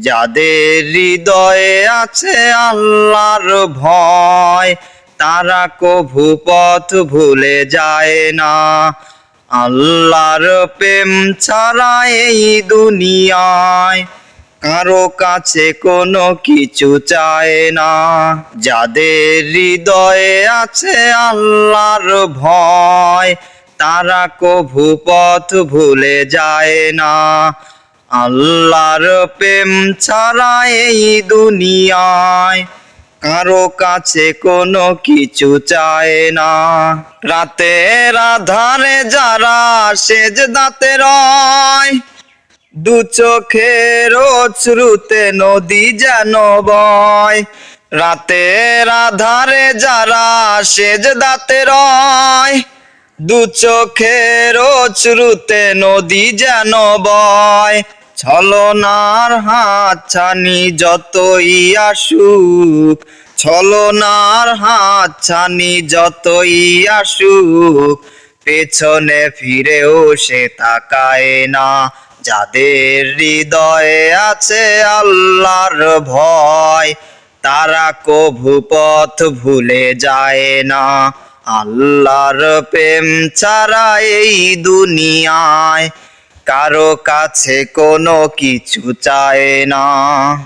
যাদের হৃদয়ে আছে আল্লাহর ভয়, তারা কভু পথ ভুলে যায় না। আল্লাহর প্রেম ছাড়া এই দুনিয়ায় কারো কাছে কোনো কিছু চায় না। যাদের হৃদয়ে আছে আল্লাহর ভয়, তারা কভু পথ ভুলে যায় না। আল্লাহর প্রেম ছাড়া এই দুনিয়ায় কারো কাছে কোনো কিছু চায় না। রাতের আধারে যারা সেজদাতে রয়, দু চোখের অশ্রুতে নদী যেন বয়। রাতের আধারে যারা সেজদাতে রয়, দু চোখের অশ্রুতে নদী যেন বয়। ছলনার হাতছানি যতই আসুক, ছলনার হাতছানি যতই আসুক, পেছনে ফিরেও সে তাকায় না। যাদের হৃদয়ে আছে আল্লাহর ভয়, তারা কভু পথ ভুলে যায় না। আল্লাহর প্রেম ছাড়া এই দুনিয়ায় কারো কাছে কোনো কিছু চায় না।